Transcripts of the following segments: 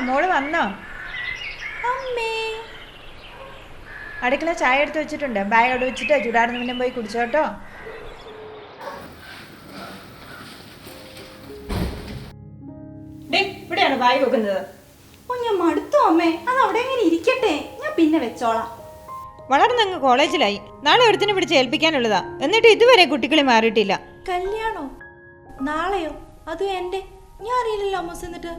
മോള് വന്നോ? അമ്മേ, അടുക്കള ചായ എടുത്ത് വെച്ചിട്ടുണ്ട്. ബാഗ് അവിടെ വെച്ചിട്ട് ചൂടാറുന്ന പിന്നെ പോയി കുടിച്ചോട്ടോ. ഇവിടെയാണ് ബാഗ് വെക്കുന്നത്. ഞാൻ മടുത്തു അമ്മേ. അത് അവിടെ എങ്ങനെ ഇരിക്കട്ടെ, ഞാൻ പിന്നെ വെച്ചോളാം. വളർന്നങ്ങ് കോളേജിലായി. നാളെ ഒരുത്തിനെ പിടിച്ച് ഏൽപ്പിക്കാനുള്ളതാ. എന്നിട്ട് ഇതുവരെ കുട്ടികളെ മാറിയിട്ടില്ല. കല്യാണോ? നാളെയോ? അതും എന്റെ? ഞാൻ അറിയില്ലല്ലോ അമ്മൂസ്. എന്നിട്ട്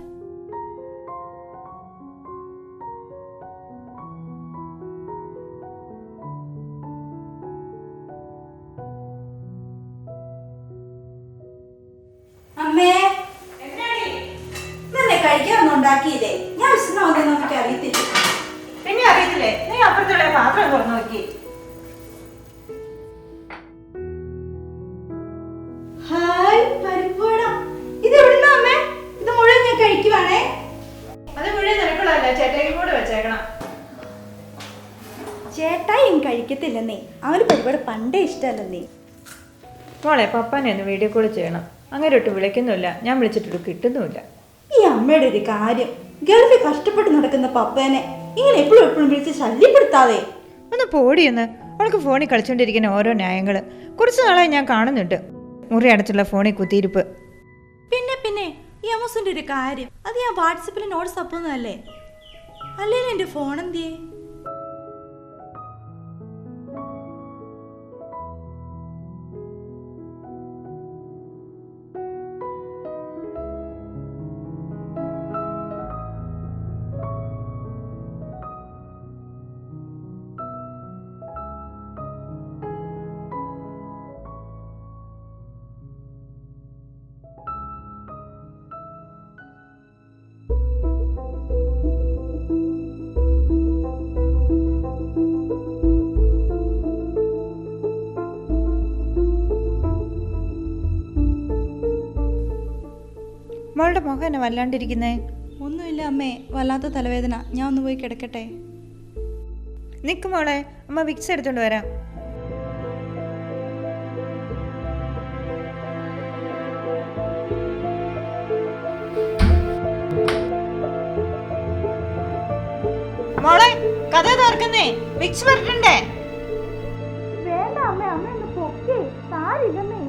അമ്മേ, നിന്നെ കഴിക്കാനൊന്നും ഉണ്ടാക്കിയില്ലേ? ഞാൻ വിശന്നാവുന്ന നമുക്ക് അറിയത്തില്ല. പിന്നെ അറിയത്തില്ലേ? നീ അപ്പുറത്തുള്ള പാത്രം തുറന്നു നോക്കി. ഹായ് പരിപ്പുവട. ഇത് എവിടുന്നാ അമ്മേ? ഇത് മുഴുവൻ ഞാൻ കഴിക്കുവാണേ. അത് മുഴുവൻ നിനക്കുള്ളതല്ല, ചേട്ടയ്ക്കും കൂടെ വെച്ചേക്കണം. ചേട്ടായും കഴിക്കത്തില്ലെന്നേ. അവന് പരിപാടി പണ്ടേ ഇഷ്ടമല്ലെന്നേ. മോളെ, പപ്പാനെ ഒന്ന് വീഡിയോ കോൾ ചെയ്യണം. അങ്ങനെ ഒട്ട് വിളിക്കുന്നില്ല, ഞാൻ വിളിച്ചിട്ട് കിട്ടുന്നുമില്ല. ഈ അമ്മയുടെ ഒരു കാര്യം, ഗൾഫിൽ കഷ്ടപ്പെട്ട് നടക്കുന്ന പപ്പേനെ ഇങ്ങനെ എപ്പോഴും വിളിച്ച് ശല്യപ്പെടുത്താതെ. ഒന്ന് പോടിയെന്ന്. അവൾക്ക് ഫോണിൽ കളിച്ചോണ്ടിരിക്കുന്ന ഓരോ ന്യായങ്ങള് കുറച്ച് നാളായി ഞാൻ കാണുന്നുണ്ട്. മുറി അടച്ചുള്ള ഫോണിൽ കുത്തിയിരിപ്പ്. പിന്നെ ഈ അമ്മൂസിന്റെ ഒരു കാര്യം, അത് ഞാൻ വാട്സപ്പിൽ നോട്ട്സ് അപ്പൊന്നല്ലേ? അല്ലെങ്കിൽ എന്റെ ഫോൺ എന്തിയേ? മോളുടെ മുഖം എന്നെ വല്ലാണ്ടിരിക്കുന്നേ? ഒന്നുമില്ല അമ്മേ, വല്ലാത്ത തലവേദന. ഞാൻ ഒന്ന് പോയി കിടക്കട്ടെ. നിക്ക് മോളെ, അമ്മ വിക്സ് എടുത്തോണ്ട് വരാം. മോളെ, കഥ തോർക്കുന്നേ, വിക്സ് വരട്ടണ്ടേ? വേണ്ട അമ്മേ, അമ്മ ഒന്ന് പൊക്കേ, സാരില്ലെന്നേ.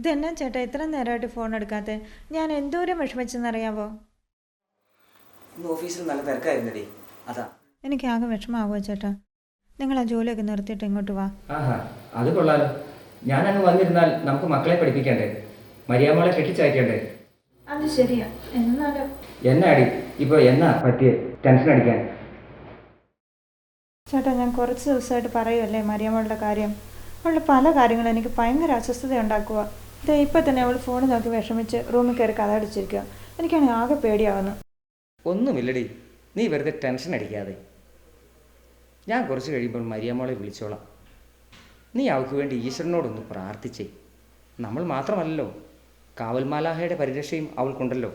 ഇതെന്നാ ചേട്ടാ ഇത്ര നേരമായിട്ട് ഫോൺ എടുക്കാത്തെ? ഞാൻ എന്തോരം വിഷമിച്ചെന്നറിയാവോ? ഓഫീസിൽ നല്ല തിരക്കായിരുന്നേ, അതാ. എനിക്ക് ആകെ വിഷമാവോ ചേട്ടാ? നിങ്ങൾ ആ ജോലിയൊക്കെ നിർത്തിയിട്ട് ഇങ്ങോട്ട് വാ. ആഹാ, അത് കൊള്ളാലോ. ഞാനങ്ങ് വന്നിരുന്നാൽ നമുക്ക് മക്കളെ പഠിപ്പിക്കണ്ടേ, മരിയാമോളെ കെട്ടിച്ചയക്കണ്ടേ? അത് ശരിയാ. എന്നാലും എന്നാടി ഇപ്പൊ എന്നാ പറ്റിയ ടെൻഷൻ അടിക്കാൻ? ചേട്ടാ, ഞാൻ കുറച്ച് ദിവസമായിട്ട് പറയുമല്ലേ മരിയമ്മളുടെ കാര്യം. അവളുടെ പല കാര്യങ്ങളും എനിക്ക് ഭയങ്കര അസ്വസ്ഥത ഉണ്ടാക്കുക. ഇതേ ഇപ്പം തന്നെ അവൾ ഫോൺ നോക്കി വിഷമിച്ച് റൂമിൽ കയറി കഥ അടിച്ചിരിക്കുക. എനിക്കാണെങ്കിൽ ആകെ പേടിയാവുന്നു. ഒന്നുമില്ലടി, നീ വെറുതെ ടെൻഷൻ അടിക്കാതെ. ഞാൻ കുറച്ച് കഴിയുമ്പോൾ മരിയാമോളെ വിളിച്ചോളാം. നീ അവൾക്ക് വേണ്ടി ഈശ്വരനോടൊന്ന് പ്രാർത്ഥിച്ചേ. നമ്മൾ മാത്രമല്ലല്ലോ, കാവൽമാലാഹയുടെ പരിരക്ഷയും അവൾക്കുണ്ടല്ലോ.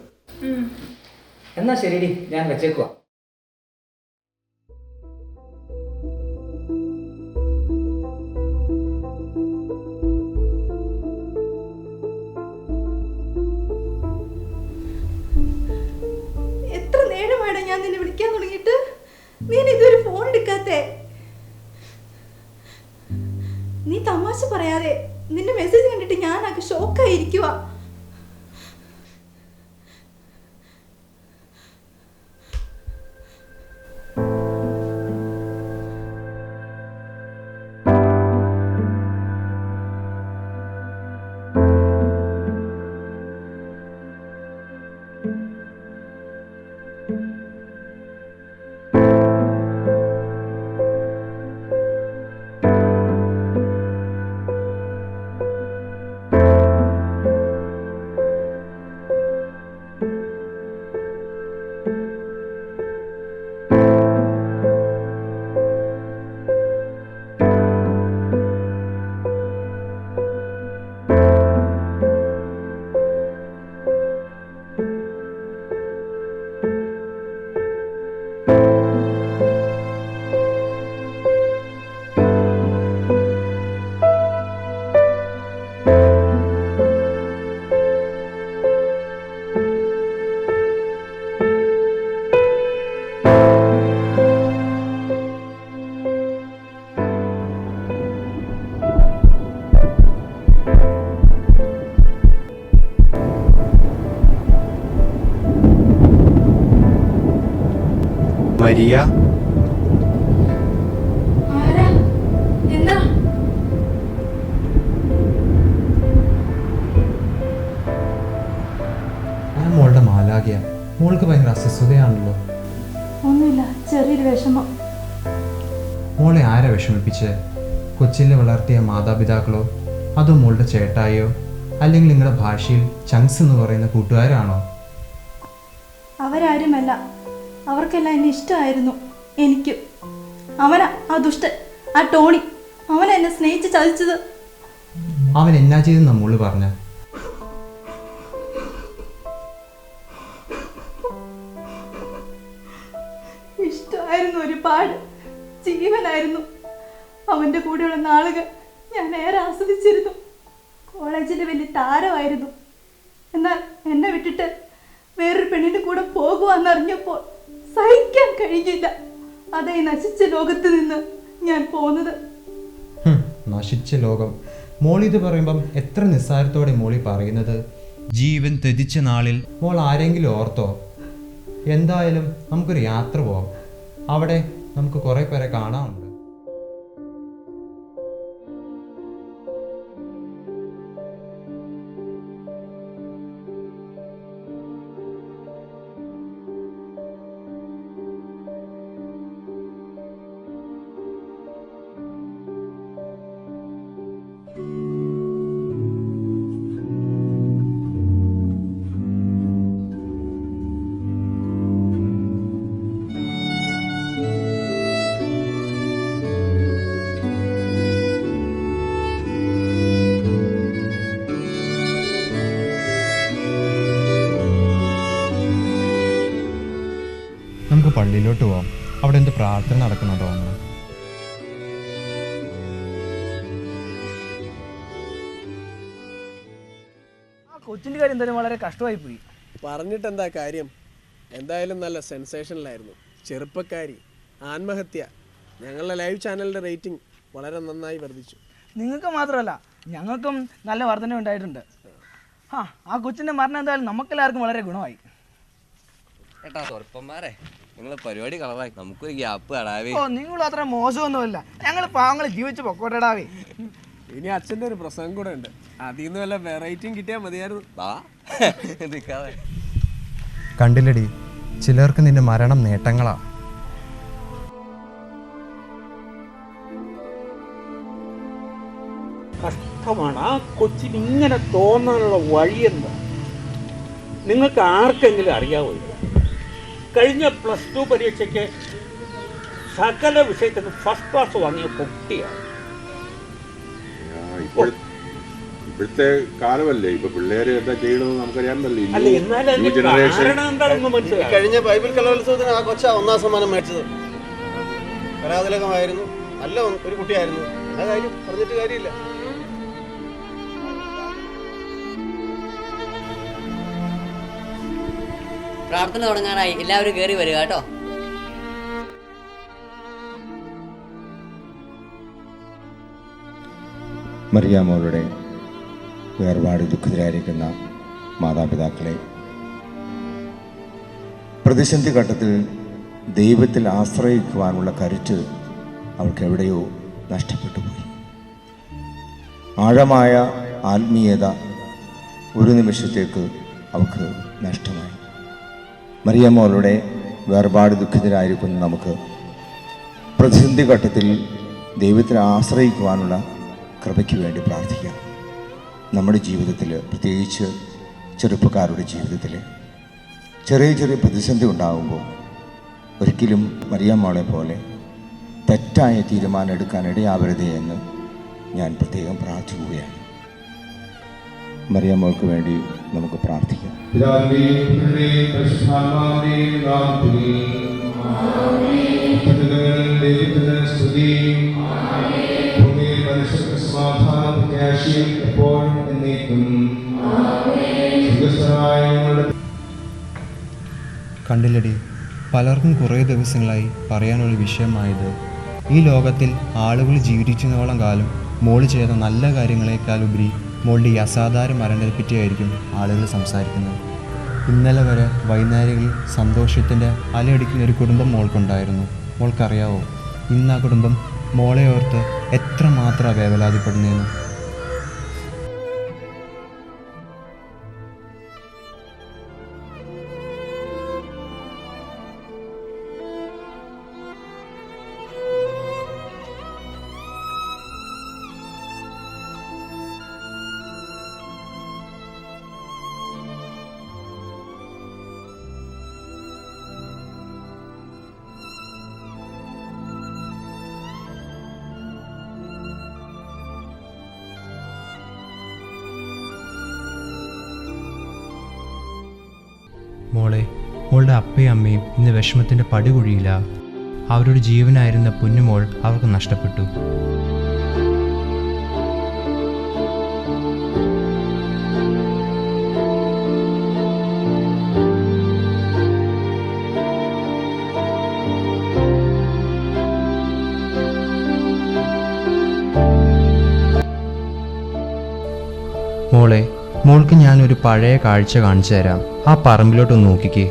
എന്നാ ശരിടി, ഞാൻ വെച്ചേക്കുവാ. എത്ര നേരമാണ് ഞാൻ നിന്നെ വിളിക്കാൻ തുടങ്ങിയിട്ട്? നീ ഇതുവരെ ഫോൺ എടുക്കാത്തെ? നീ തമാശ പറയാതെ. നിന്റെ മെസ്സേജ് കണ്ടിട്ട് ഞാനൊക്കെ ഷോക്കായിരിക്കുവാ. മരിയ. എന്താ? ഞാൻ മോളുടെ മാലാഖയാ. മോൾക്ക് ഭയങ്കര അസ്വസ്ഥതയാണല്ലോ. ഒന്നുമില്ല, ചെറിയൊരു വിഷമം. മോളെ ആരെ വിഷമിപ്പിച്ച്? കൊച്ചിലെ വളർത്തിയ മാതാപിതാക്കളോ അതോ മോളുടെ ചേട്ടായോ അല്ലെങ്കിൽ നിങ്ങളുടെ ഭാഷയിൽ ചങ്സ് എന്ന് പറയുന്ന കൂട്ടുകാരാണോ? അവരാരുമല്ല, അവർക്കെല്ലാം എന്നെ ഇഷ്ടമായിരുന്നു. എനിക്കും. അവനാ ആ ദുഷ്ടൻ, ആ ടോണി. അവനാ എന്നെ സ്നേഹിച്ച് ചതിച്ചത്. അവൻ എന്നാ ചെയ്തെന്നാ മോള് പറഞ്ഞ? ഇഷ്ടമായിരുന്നു, ഒരുപാട് ജീവനായിരുന്നു. അവൻ്റെ കൂടെയുള്ള നാളുകൾ ഞാൻ ഏറെ ആസ്വദിച്ചിരുന്നു. കോളേജിൽ വലിയ താരമായിരുന്നു. എന്നാൽ എന്നെ വിട്ടിട്ട് വേറൊരു പെണ്ണിൻ്റെ കൂടെ പോകുവാന്നറിഞ്ഞപ്പോൾ സഹിക്കാൻ കഴിഞ്ഞില്ല. അതായി നശിച്ച ലോകത്ത് നിന്ന് ഞാൻ പോകുന്നത്. നശിച്ച ലോകം. മോളിത് പറയുമ്പം എത്ര നിസ്സാരത്തോടെ മോളി പറയുന്നത്. ജീവൻ ത്യജിച്ച നാളിൽ മോൾ ആരെങ്കിലും ഓർത്തോ? എന്തായാലും നമുക്കൊരു യാത്ര പോവാം. അവിടെ നമുക്ക് കുറേ പേരെ കാണാനുണ്ട്. നമുക്ക് പള്ളിയിലോട്ട് പോവാം. അവിടെ എന്ത് പ്രാർത്ഥന നടക്കുന്നുണ്ടോ തോന്നുന്നു. ആ കൊച്ചിൻ്റെ കാര്യം എന്തായാലും വളരെ കഷ്ടമായി പോയി. പറഞ്ഞിട്ട് എന്താ കാര്യം? എന്തായാലും നല്ല സെൻസേഷനിലായിരുന്നു. ചെറുപ്പക്കാരി, ആത്മഹത്യ. ഞങ്ങളുടെ ലൈവ് ചാനലിൻ്റെ റേറ്റിംഗ് വളരെ നന്നായി വർദ്ധിച്ചു. നിങ്ങൾക്ക് മാത്രമല്ല, ഞങ്ങൾക്കും നല്ല വർധന ഉണ്ടായിട്ടുണ്ട്. ആ കൊച്ചിൻ്റെ മരണം എന്തായാലും നമുക്കെല്ലാവർക്കും വളരെ ഗുണമായി. ഏട്ടാ സ്വൽപ്പന്മാരെ, നിങ്ങൾ പരിപാടി കളറായി. നമുക്കൊരു ഗ്യാപ്പ് കടാവേ. ഓ, നിങ്ങൾ അത്ര മോശമൊന്നുമില്ല. ഞങ്ങൾ പാവങ്ങൾ ജീവിച്ച് പൊക്കോട്ടടാവേ. ഇനി അച്ഛൻ്റെ ഒരു പ്രസംഗം കൂടെ ഉണ്ട്. അതിൽ നിന്ന് വല്ല വെറൈറ്റിയും കിട്ടിയാൽ മതിയായിരുന്നു. കണ്ടില്ലടി, ചിലർക്ക് നിന്റെ മരണം നേട്ടങ്ങളാ. കഷ്ടമാണ്. ആ കൊച്ചിന് ഇങ്ങനെ തോന്നാനുള്ള വഴിയെന്താ നിങ്ങൾക്ക് ആർക്കെങ്കിലും അറിയാവോ? കഴിഞ്ഞ +2 പരീക്ഷയ്ക്ക് സകല വിഷയത്തിന് ഫസ്റ്റ് ക്ലാസ് വാങ്ങിയ കുട്ടിയാണ്. ഇപ്പോഴത്തെ കാലമല്ലേ, ഇപ്പൊ പിള്ളേര് എന്താ ചെയ്യണമെന്ന് നമുക്കറിയാൻ പറ്റില്ല. അല്ല, എന്നാലും കാരണം എന്താണെന്ന് മനസ്സിലായി. കഴിഞ്ഞ ബൈബിൾ കലോത്സവത്തിന് ആ കൊച്ച 1ാം സമ്മാനം മേടിച്ചത്. കലാതിലകമായിരുന്നു, നല്ല ഒരു കുട്ടിയായിരുന്നു. ആ കാര്യം പറഞ്ഞിട്ട് കാര്യമില്ല. പ്രാർത്ഥന തുടങ്ങാനായി, എല്ലാവരും കയറി വരിക കേട്ടോ. മറിയാമ്മയുടെ വേർപാട് ദുഃഖിതരായിരിക്കുന്ന മാതാപിതാക്കളെ, പ്രതിസന്ധി ഘട്ടത്തിൽ ദൈവത്തിൽ ആശ്രയിക്കുവാനുള്ള കരുത്ത് അവൾക്ക് എവിടെയോ നഷ്ടപ്പെട്ടു പോയി. ആഴമായ ആത്മീയത ഒരു നിമിഷത്തേക്ക് അവൾക്ക് നഷ്ടമായി. മറിയാമ്മയുടെ വേർപാട് ദുഃഖിതരായിരിക്കുന്ന നമുക്ക് പ്രതിസന്ധി ഘട്ടത്തിൽ ദൈവത്തിൽ ആശ്രയിക്കുവാനുള്ള കൃപയ്ക്ക് വേണ്ടി പ്രാർത്ഥിക്കാം. നമ്മുടെ ജീവിതത്തിൽ, പ്രത്യേകിച്ച് ചെറുപ്പക്കാരുടെ ജീവിതത്തിൽ ചെറിയ ചെറിയ പ്രതിസന്ധി ഉണ്ടാകുമ്പോൾ ഒരിക്കലും മറിയാമ്മയെ പോലെ തെറ്റായ തീരുമാനം എടുക്കാൻ ഇടയാവരുതേ എന്ന് ഞാൻ പ്രത്യേകം പ്രാർത്ഥിക്കുകയാണ്. മറിയാമ്മയ്ക്ക് വേണ്ടി നമുക്ക് പ്രാർത്ഥിക്കാം. കണ്ടില്ലടി, പലർക്കും കുറേ ദിവസങ്ങളായി പറയാനുള്ള വിഷയമായത് ഈ ലോകത്തിൽ ആളുകൾ ജീവിച്ചിരുന്നോളം കാലം മോള് ചെയ്ത നല്ല കാര്യങ്ങളെക്കാളുപരി മോളുടെ ഈ അസാധാരണ മരണത്തെപ്പറ്റിയായിരിക്കും ആളുകൾ സംസാരിക്കുന്നത്. ഇന്നലെ വരെ വൈകുന്നേരങ്ങളിൽ സന്തോഷത്തിൻ്റെ അലയടിക്കുന്ന ഒരു കുടുംബം മോൾക്കുണ്ടായിരുന്നു. മോൾക്കറിയാവോ, ഇന്ന് ആ കുടുംബം മോളെ ഓർത്ത് എത്രമാത്രം വേവലാതിപ്പെടുന്നതെന്ന്. മോളുടെ അപ്പയും അമ്മയും ഇന്ന് വിഷമത്തിൻ്റെ പടുകുഴിയില്ല. അവരുടെ ജീവനായിരുന്ന പൊന്നുമോൾ അവർക്ക് നഷ്ടപ്പെട്ടു. മോൾക്ക് ഞാനൊരു പഴയ കാഴ്ച കാണിച്ചു തരാം. ആ പറമ്പിലോട്ടൊന്ന് നോക്കിക്കേ.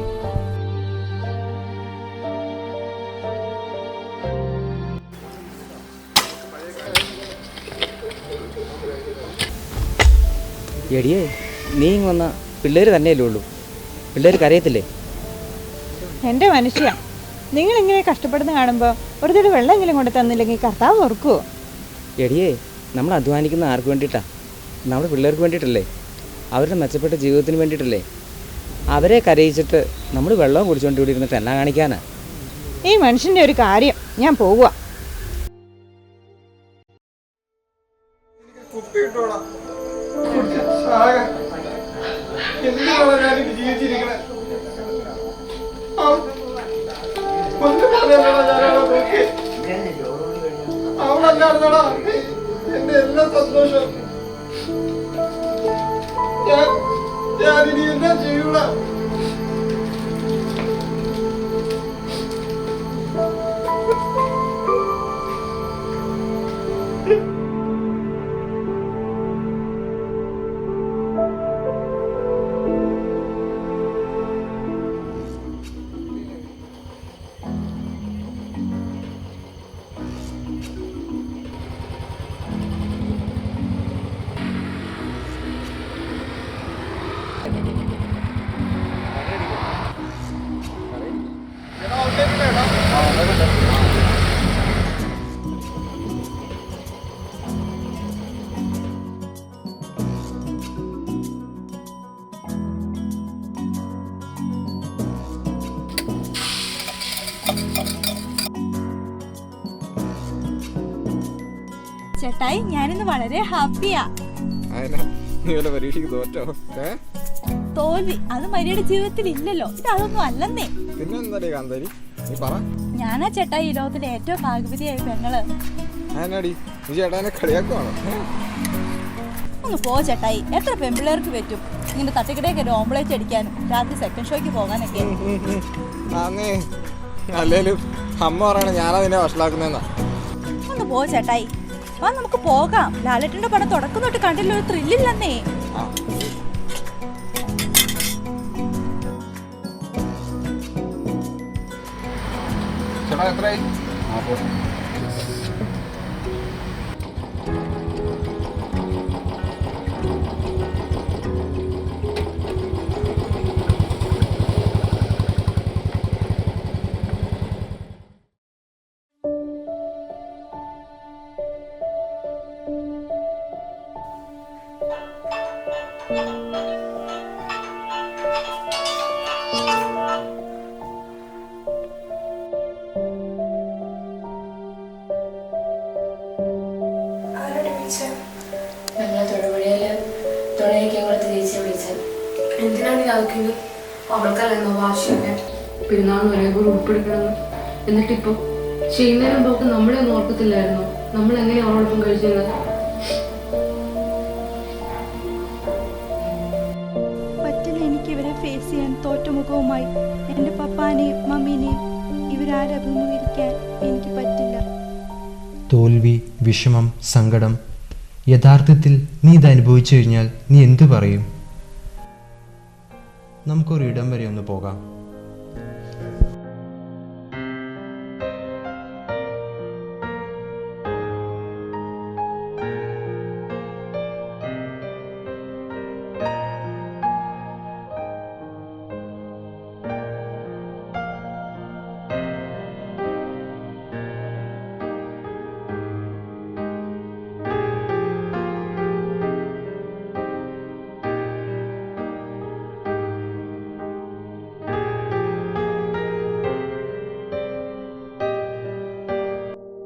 എടിയേ, നീ ഇങ്ങ് വന്ന പിള്ളേർ തന്നെയല്ലേ ഉള്ളൂ, പിള്ളേർ കരയത്തില്ലേ? എൻ്റെ മനുഷ്യ, നിങ്ങളിങ്ങനെ കഷ്ടപ്പെടുന്ന കാണുമ്പോൾ ഒരു തടി വെള്ളമെങ്കിലും കൊണ്ട് തന്നില്ലെങ്കിൽ കർത്താവ് ഓർക്കുമോ? എടിയേ, നമ്മൾ അധ്വാനിക്കുന്ന ആർക്ക് വേണ്ടിയിട്ടാണ്? നമ്മുടെ പിള്ളേർക്ക് വേണ്ടിയിട്ടല്ലേ, അവരുടെ മെച്ചപ്പെട്ട ജീവിതത്തിന് വേണ്ടിയിട്ടല്ലേ. അവരെ കരയിച്ചിട്ട് നമ്മൾ വെള്ളം കുടിച്ചുകൊണ്ട് ഇവിടെ ഇരുന്നിട്ട് എന്നാ കാണിക്കാനാ? ഈ മനുഷ്യൻ്റെ ഒരു കാര്യം, ഞാൻ പോവുക. എന്റെ എല്ലാ സന്തോഷം ഞാനിനി എന്താ ചെയ്യൂട? ചേട്ടായി, ഞാനിന്ന് വളരെ ഹാപ്പിയാ. പരീക്ഷയ്ക്ക് തോറ്റോ? തോൽവി അത് മരിയുടെ ജീവിതത്തിൽ ഇല്ലല്ലോ. ഇത് അതൊന്നും അല്ലെന്നേ. പിന്നെന്താ കാന്താരി, നീ പറ. ഞാനാ ചേട്ടായി ഈ ലോകത്തിലെ ഏറ്റവും ഭാഗ്യവതിയായ പെങ്ങള്. നീ ചേട്ടാനെ കളിയാക്കുവാണോ? ഒന്ന് പോ ചേട്ടായി, എത്ര പെൺപിള്ളേർക്ക് പറ്റും ഇങ്ങനെ തട്ടിക്കിടയൊക്കെ ഒരു ഓംപ്ലേറ്റ് അടിക്കാനും രാത്രി സെക്കൻഡ് ഷോയ്ക്ക് പോകാനൊക്കെ? അല്ലേലും അമ്മ പറയണ ഞാനാ നിന്നെ വഷളാക്കുന്നെന്നാ. ഒന്ന് പോ ചേട്ടായി, വാ നമുക്ക് പോകാം. ലാലേട്ടന്റെ പടം തുടക്കം തൊട്ട് കണ്ടില്ല, ഒരു ത്രില്ലില്ലെന്നേ. ചേട്ടാ എത്രയായി? ഞങ്ങളെ തൊടുപുഴയില് തുണയൊക്കെ കൊടുത്ത് ചേച്ചി വിളിച്ചത്. എന്തിനാണ് ഇതാക്കുന്നത്? അവൾക്കല്ലെന്നോ വാശിയൊക്കെ. പെരുന്നാളിന് ഒരേപോലെ ഉൾപ്പെടുക്കണമെന്ന്. എന്നിട്ടിപ്പോ ചെയ്യുന്നതിന് മുമ്പൊക്കെ നമ്മളെ ഒന്നും ഓർക്കത്തില്ലായിരുന്നോ? നമ്മൾ എങ്ങനെ അവളോടൊപ്പം കഴിച്ചിരുന്നത്? പറ്റില്ല എനിക്ക് ഇവരെ ഫേസ് ചെയ്യാൻ. തോറ്റമുഖവുമായി എൻ്റെ പപ്പാനെയും മമ്മീനെയും ഇവരാരെ അഭിമുഖീകരിക്കാൻ എനിക്ക് പറ്റില്ല. തോൽവി, വിഷമം, സങ്കടം. യഥാർത്ഥത്തിൽ നീ ഇത് അനുഭവിച്ചു കഴിഞ്ഞാൽ നീ എന്തു പറയും? നമുക്കൊരു ഇടം വരെ ഒന്ന് പോകാം.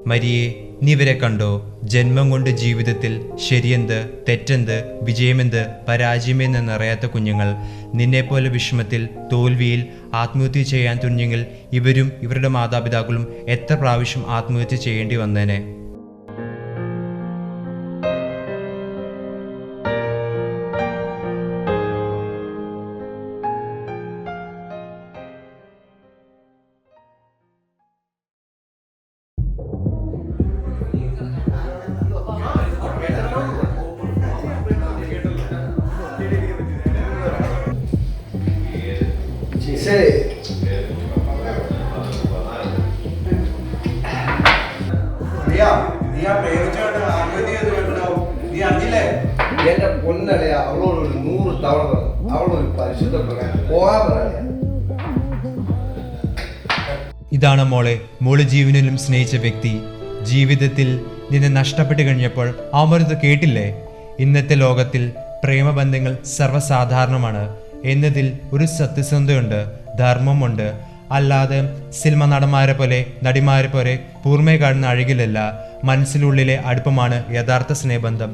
മരിയെ, നീ ഇവരെ കണ്ടോ? ജന്മം കൊണ്ട് ജീവിതത്തിൽ ശരിയെന്ത് തെറ്റെന്ത് വിജയമെന്ത് പരാജയമെന്നറിയാത്ത കുഞ്ഞുങ്ങൾ. നിന്നെപ്പോലെ വിഷമത്തിൽ തോൽവിയിൽ ആത്മഹത്യ ചെയ്യാൻ തുനിഞ്ഞെങ്കിൽ ഇവരും ഇവരുടെ മാതാപിതാക്കളും എത്ര പ്രാവശ്യം ആത്മഹത്യ ചെയ്യേണ്ടി വന്നേനെ. എന്റെ പൊന്നടയാ, അവളോട് ഒരു 100 തവണ പറഞ്ഞു. അവളൊരു പരിശുദ്ധ പോകാൻ പറയാ. ഇതാണ് മോളെ ജീവനിലും സ്നേഹിച്ച വ്യക്തി. ജീവിതത്തിൽ നിന്നെ നഷ്ടപ്പെട്ട് കഴിഞ്ഞപ്പോൾ അവമരുത് കേട്ടില്ലേ? ഇന്നത്തെ ലോകത്തിൽ പ്രേമബന്ധങ്ങൾ സർവ്വസാധാരണമാണ് എന്നതിൽ ഒരു സത്യസന്ധതയുണ്ട്, ധർമ്മമുണ്ട്. അല്ലാതെ സിനിമ നടന്മാരെ പോലെ നടിമാരെ പോലെ പൂർണ്ണ കാണുന്ന അഴകിലല്ല, മനസ്സിനുള്ളിലെ അടുപ്പമാണ് യഥാർത്ഥ സ്നേഹബന്ധം.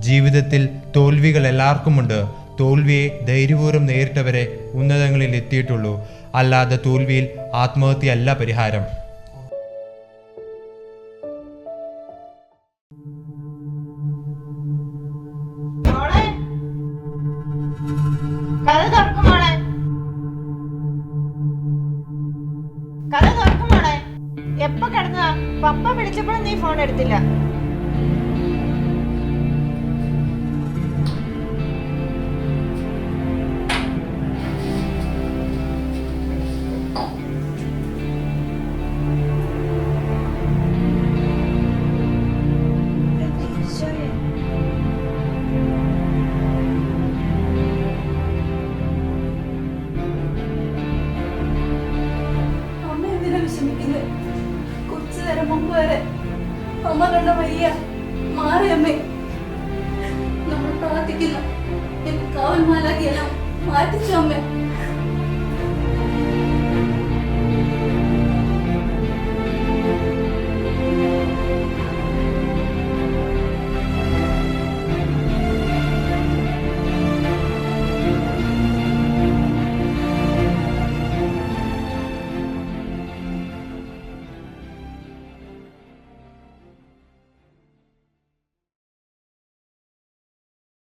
ജീവിതത്തിൽ തോൽവികൾ എല്ലാവർക്കുമുണ്ട്. തോൽവിയെ ധൈര്യപൂർവ്വം നേരിട്ടവരെ ഉന്നതങ്ങളിൽ എത്തിയിട്ടുള്ളൂ. അല്ലാതെ തോൽവിയിൽ ആത്മഹത്യയല്ല പരിഹാരം. എപ്പോ കിടന്നതാ? പപ്പ വിളിച്ചപ്പോഴും നീ ഫോൺ എടുത്തില്ല. അമ്മ എന്തിനാ വിഷമിക്കുന്നത്? കുറച്ചു നേരം മുമ്പ് വരെ അമ്മ കണ്ട വയ്യ. മാറി അമ്മേ. നമ്മൾ പ്രാർത്ഥിക്കുന്ന കാവൽ മാലാഖിയെല്ലാം മാറ്റിച്ചു അമ്മേ.